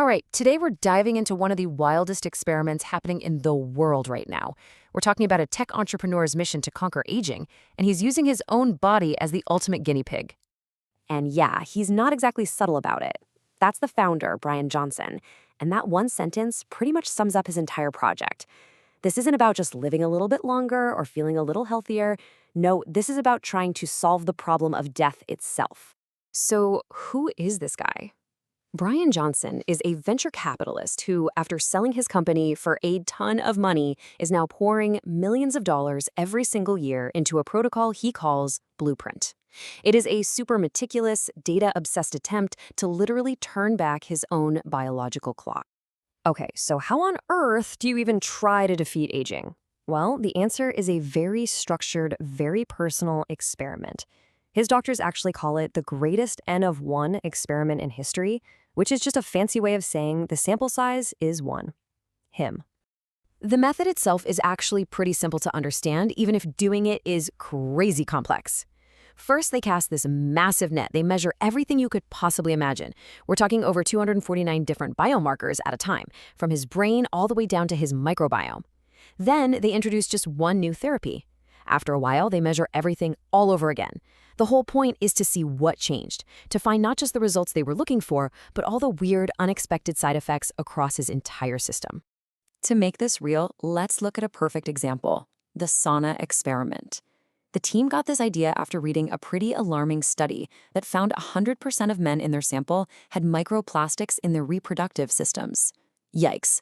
All right, today we're diving into one of the wildest experiments happening in the world right now. We're talking about a tech entrepreneur's mission to conquer aging, and he's using his own body as the ultimate guinea pig. And yeah, he's not exactly subtle about it. That's the founder, Bryan Johnson. And that one sentence pretty much sums up his entire project. This isn't about just living a little bit longer or feeling a little healthier. No, this is about trying to solve the problem of death itself. So, who is this guy? Bryan Johnson is a venture capitalist who, after selling his company for a ton of money, is now pouring millions of dollars every single year into a protocol he calls Blueprint. It is a super meticulous, data-obsessed attempt to literally turn back his own biological clock. Okay, so how on earth do you even try to defeat aging? Well, the answer is a very structured, very personal experiment. His doctors actually call it the greatest N of 1 experiment in history, which is just a fancy way of saying the sample size is 1. Him. The method itself is actually pretty simple to understand, even if doing it is crazy complex. First, they cast this massive net. They measure everything you could possibly imagine. We're talking over 249 different biomarkers at a time, from his brain all the way down to his microbiome. Then they introduce just one new therapy. After a while, they measure everything all over again. The whole point is to see what changed, to find not just the results they were looking for, but all the weird, unexpected side effects across his entire system. To make this real, let's look at a perfect example, the sauna experiment. The team got this idea after reading a pretty alarming study that found 100% of men in their sample had microplastics in their reproductive systems. Yikes.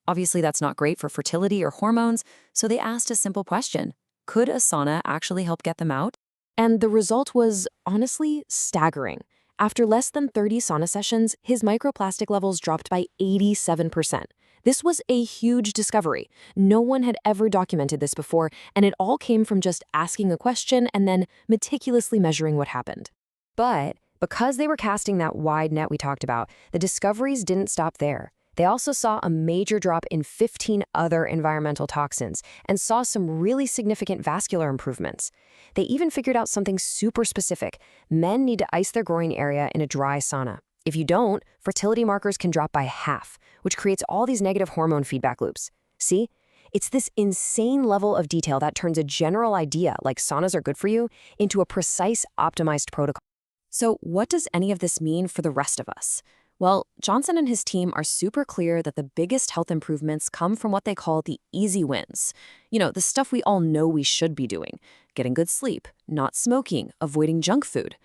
Obviously, that's not great for fertility or hormones, so they asked a simple question. Could a sauna actually help get them out? And the result was, honestly, staggering. After less than 30 sauna sessions, his microplastic levels dropped by 87%. This was a huge discovery. No one had ever documented this before, and it all came from just asking a question and then meticulously measuring what happened. But because they were casting that wide net we talked about, the discoveries didn't stop there. They also saw a major drop in 15 other environmental toxins and saw some really significant vascular improvements. They even figured out something super specific. Men need to ice their groin area in a dry sauna. If you don't, fertility markers can drop by half, which creates all these negative hormone feedback loops. See? It's this insane level of detail that turns a general idea, like saunas are good for you, into a precise, optimized protocol. So what does any of this mean for the rest of us? Well, Johnson and his team are super clear that the biggest health improvements come from what they call the easy wins. You know, the stuff we all know we should be doing. Getting good sleep, not smoking, avoiding junk food.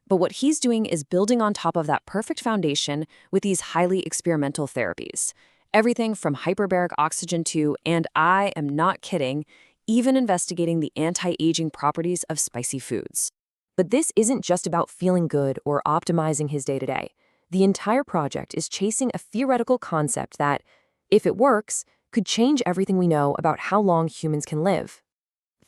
But what he's doing is building on top of that perfect foundation with these highly experimental therapies. Everything from hyperbaric oxygen to, and I am not kidding, even investigating the anti-aging properties of spicy foods. But this isn't just about feeling good or optimizing his day-to-day. The entire project is chasing a theoretical concept that, if it works, could change everything we know about how long humans can live.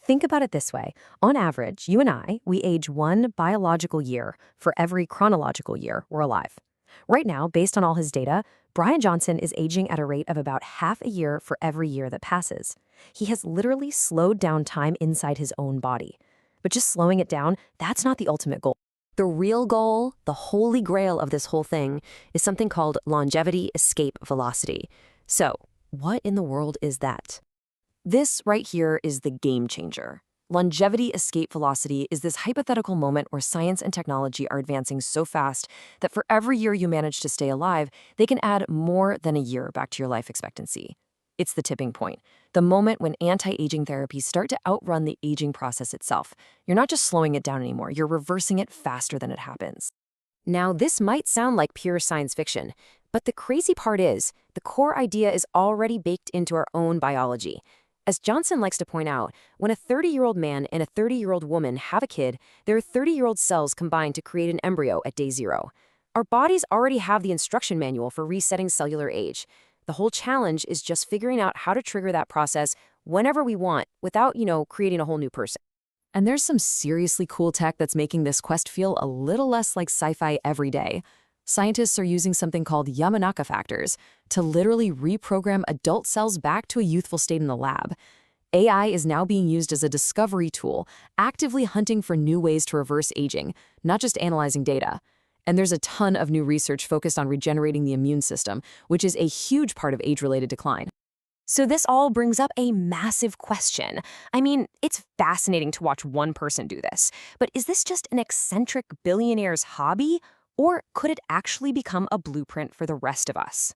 Think about it this way. On average, you and I, we age 1 biological year for every chronological year we're alive. Right now, based on all his data, Bryan Johnson is aging at a rate of about half a year for every year that passes. He has literally slowed down time inside his own body. But just slowing it down, that's not the ultimate goal. The real goal, the holy grail of this whole thing, is something called longevity escape velocity. So, what in the world is that? This right here is the game changer. Longevity escape velocity is this hypothetical moment where science and technology are advancing so fast that for every year you manage to stay alive, they can add more than a year back to your life expectancy. It's the tipping point, the moment when anti-aging therapies start to outrun the aging process itself. You're not just slowing it down anymore, you're reversing it faster than it happens. Now, this might sound like pure science fiction, but the crazy part is, the core idea is already baked into our own biology. As Johnson likes to point out, when a 30-year-old man and a 30-year-old woman have a kid, their 30-year-old cells combine to create an embryo at day 0. Our bodies already have the instruction manual for resetting cellular age. The whole challenge is just figuring out how to trigger that process whenever we want without, creating a whole new person. And there's some seriously cool tech that's making this quest feel a little less like sci-fi every day. Scientists are using something called Yamanaka factors to literally reprogram adult cells back to a youthful state in the lab. AI is now being used as a discovery tool, actively hunting for new ways to reverse aging, not just analyzing data. And there's a ton of new research focused on regenerating the immune system, which is a huge part of age-related decline. So this all brings up a massive question. I mean, it's fascinating to watch one person do this, but is this just an eccentric billionaire's hobby, or could it actually become a blueprint for the rest of us?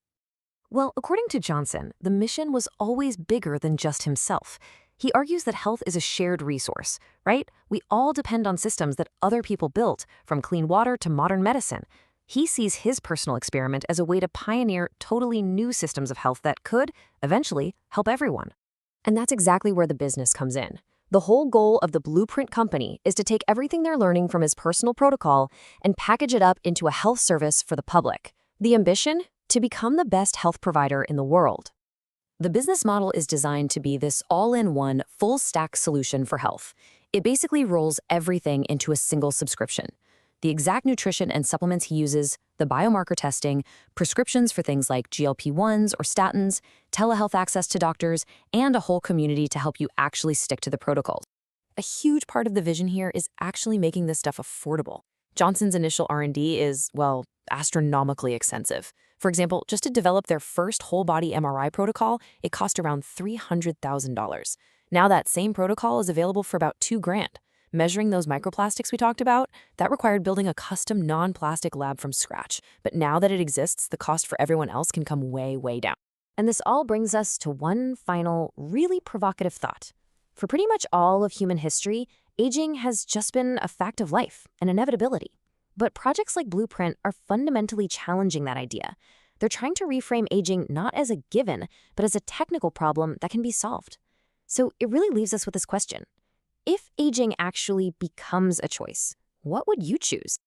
Well, according to Johnson, the mission was always bigger than just himself. He argues that health is a shared resource, right? We all depend on systems that other people built, from clean water to modern medicine. He sees his personal experiment as a way to pioneer totally new systems of health that could, eventually, help everyone. And that's exactly where the business comes in. The whole goal of the Blueprint Company is to take everything they're learning from his personal protocol and package it up into a health service for the public. The ambition? To become the best health provider in the world. The business model is designed to be this all-in-one, full-stack solution for health. It basically rolls everything into a single subscription. The exact nutrition and supplements he uses, the biomarker testing, prescriptions for things like GLP-1s or statins, telehealth access to doctors, and a whole community to help you actually stick to the protocols. A huge part of the vision here is actually making this stuff affordable. Johnson's initial R&D is, well, astronomically expensive. For example, just to develop their first whole-body MRI protocol, it cost around $300,000. Now that same protocol is available for about $2,000. Measuring those microplastics we talked about, that required building a custom non-plastic lab from scratch. But now that it exists, the cost for everyone else can come way, way down. And this all brings us to one final, really provocative thought. For pretty much all of human history, aging has just been a fact of life, an inevitability. But projects like Blueprint are fundamentally challenging that idea. They're trying to reframe aging not as a given, but as a technical problem that can be solved. So it really leaves us with this question. If aging actually becomes a choice, what would you choose?